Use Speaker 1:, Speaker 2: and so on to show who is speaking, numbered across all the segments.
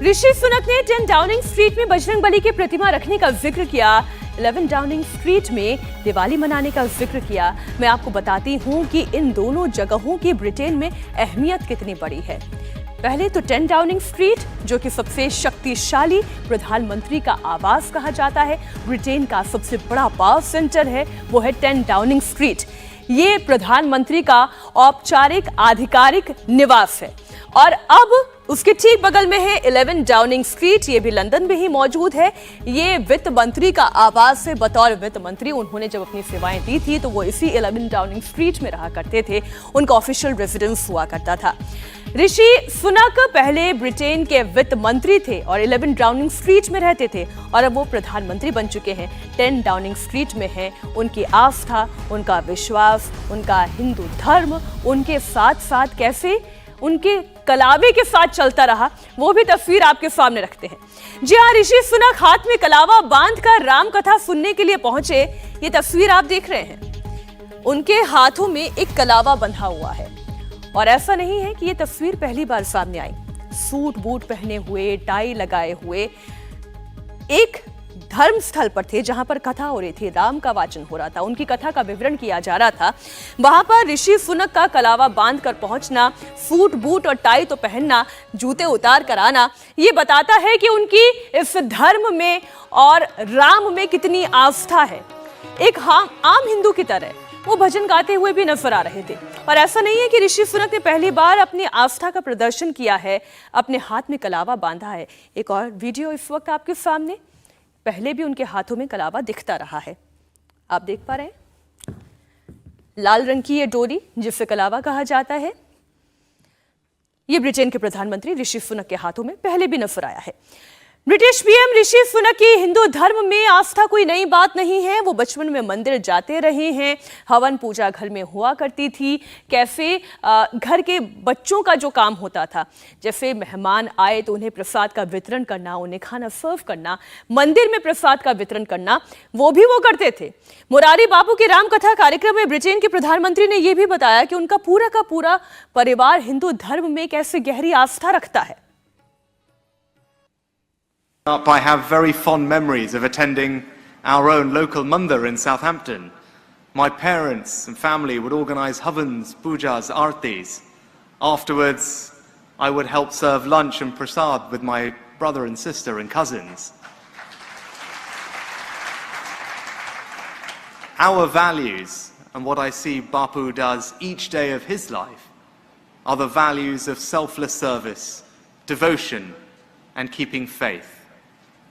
Speaker 1: ऋषि सुनक ने 10 Downing street में बजरंगबली की प्रतिमा रखने का जिक्र किया। 11 डाउनिंग स्ट्रीट में दिवाली मनाने का जिक्र किया। मैं आपको बताती हूं कि इन दोनों जगहों की ब्रिटेन में अहमियत कितनी बड़ी है। पहले तो 10 डाउनिंग स्ट्रीट, जो कि सबसे शक्तिशाली प्रधानमंत्री का आवास कहा जाता है, ब्रिटेन का सबसे बड़ा पावर सेंटर है, वो है 10 डाउनिंग स्ट्रीट। ये प्रधानमंत्री का औपचारिक आधिकारिक निवास है। और अब उसके ठीक बगल में है 11 डाउनिंग स्ट्रीट, ये भी लंदन में ही मौजूद है। ये वित्त मंत्री का आवास है। बतौर वित्त मंत्री उन्होंने जब अपनी सेवाएं दी थी तो वो इसी 11 डाउनिंग स्ट्रीट में रहा करते थे। उनका ऑफिशियल रेजिडेंस हुआ करता था। ऋषि सुनक पहले ब्रिटेन के वित्त मंत्री थे और 11 डाउनिंग स्ट्रीट में रहते थे और अब वो प्रधानमंत्री बन चुके हैं। 10 डाउनिंग स्ट्रीट में है उनकी आस्था, उनका विश्वास, उनका हिंदू धर्म, उनके साथ साथ कैसे उनके कलावे के साथ चलता रहा, वो भी तस्वीर आपके सामने रखते हैं। जी हाँ, ऋषि सुनक हाथ में कलावा बांधकर राम कथा सुनने के लिए पहुंचे। ये तस्वीर आप देख रहे हैं, उनके हाथों में एक कलावा बंधा हुआ है। और ऐसा नहीं है कि ये तस्वीर पहली बार सामने आई। सूट बूट पहने हुए, टाई लगाए हुए एक धर्म स्थल पर थे जहां पर कथा हो रही थी, राम का वाचन हो रहा था, उनकी कथा का विवरण किया जा रहा था। वहां पर ऋषि सुनक का कलावा बांधकर पहुंचना, सूट बूट और टाई तो पहनना, जूते उतार कर आना, ये बताता है कि उनकी इस धर्म में और राम में कितनी आस्था है। एक आम हिंदू की तरह वो भजन गाते हुए भी नजर आ रहे थे। और ऐसा नहीं है कि ऋषि सुनक ने पहली बार अपनी आस्था का प्रदर्शन किया है, अपने हाथ में कलावा बांधा है। एक और वीडियो इस वक्त आपके सामने, पहले भी उनके हाथों में कलावा दिखता रहा है। आप देख पा रहे हैं लाल रंग की ये डोरी जिसे कलावा कहा जाता है, ये ब्रिटेन के प्रधानमंत्री ऋषि सुनक के हाथों में पहले भी नजर आया है। ब्रिटिश पीएम ऋषि सुनक की हिंदू धर्म में आस्था कोई नई बात नहीं है। वो बचपन में मंदिर जाते रहे हैं, हवन पूजा घर में हुआ करती थी। कैसे घर के बच्चों का जो काम होता था, जैसे मेहमान आए तो उन्हें प्रसाद का वितरण करना, उन्हें खाना सर्व करना, मंदिर में प्रसाद का वितरण करना, वो भी वो करते थे। मुरारी बापू के राम कथा कार्यक्रम में ब्रिटेन के प्रधानमंत्री ने यह भी बताया कि उनका पूरा का पूरा परिवार हिंदू धर्म में कैसे गहरी आस्था रखता है।
Speaker 2: I have very fond memories of attending our own local mandir in Southampton. My parents and family would organize havans, pujas, artis. Afterwards, I would help serve lunch and prasad with my brother and sister and cousins. Our values and what I see Bapu does each day of his life are the values of selfless service, devotion, and keeping faith.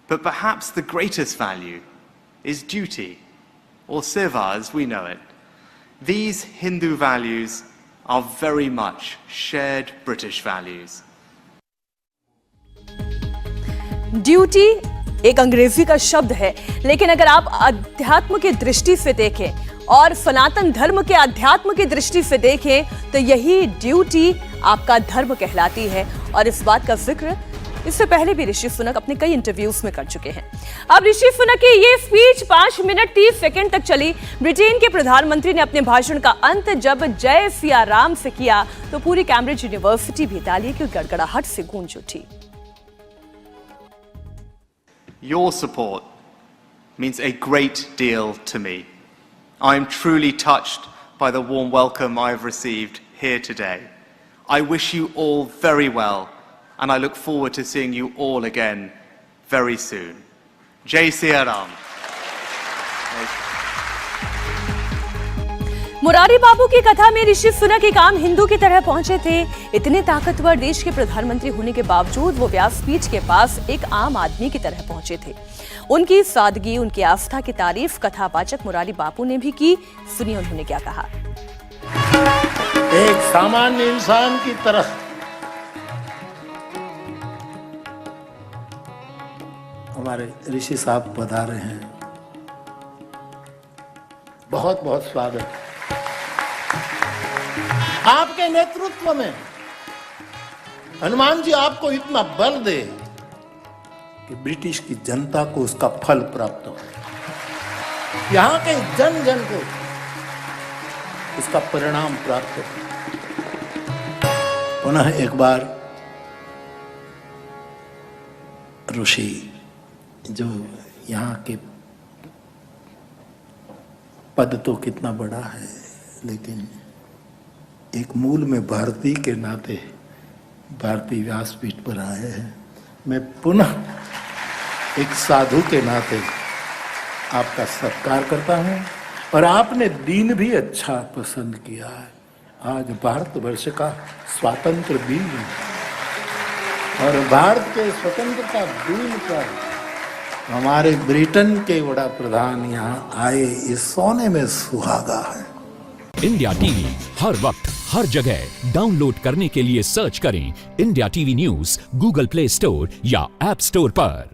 Speaker 2: But perhaps the greatest value is duty, or seva as we know it. These Hindu values are very much shared British values.
Speaker 1: Duty एक अंग्रेजी का शब्द है, लेकिन अगर आप अध्यात्म की दृष्टि से देखें और सनातन धर्म के अध्यात्म की दृष्टि से देखें तो यही ड्यूटी आपका धर्म कहलाती है। और इस बात का जिक्र इससे पहले भी ऋषि सुनक अपने कई इंटरव्यूज में कर चुके हैं। अब ऋषि सुनक की ये स्पीच 5 मिनट 30 सेकंड तक चली। ब्रिटेन के प्रधानमंत्री ने अपने भाषण का अंत जब जय सिया राम से किया तो पूरी कैम्ब्रिज यूनिवर्सिटी भी तालियों की गड़गड़ाहट से गूंज उठी।
Speaker 2: Your support means a great deal to me. I am truly touched by the warm welcome I have received here today. I wish you all very well. And I look forward to seeing you all again very soon. Jai Siya Ram.
Speaker 1: Murari बापू की कथा में ऋषि सुनक एक आम हिंदू की तरह पहुंचे थे। इतने ताकतवर देश के प्रधानमंत्री होने के बावजूद वो व्यासपीठ के पास एक आम आदमी की तरह पहुंचे थे। उनकी सादगी, उनकी आस्था की तारीफ कथावाचक मुरारी बापू ने भी की। सुनिए उन्होंने क्या कहा।
Speaker 3: एक सामान्य इंसान की तरह हमारे ऋषि साहब पधारे हैं, बहुत बहुत स्वागत। आपके नेतृत्व में हनुमान जी आपको इतना बल दे कि ब्रिटिश की जनता को उसका फल प्राप्त हो, यहां के जन जन को उसका परिणाम प्राप्त हो। पुनः एक बार ऋषि जो यहाँ के पद तो कितना बड़ा है, लेकिन एक मूल में भारतीय के नाते भारतीय व्यासपीठ पर आए हैं। मैं पुनः एक साधु के नाते आपका सत्कार करता हूँ और आपने दिन भी अच्छा पसंद किया है। आज भारतवर्ष का स्वातंत्र दिन और भारत के स्वतंत्रता दिन पर हमारे ब्रिटेन के बड़ा प्रधान यहाँ आए, इस सोने में सुहागा है।
Speaker 4: इंडिया टीवी हर वक्त हर जगह डाउनलोड करने के लिए सर्च करें India TV news Google play store या ऐप स्टोर पर।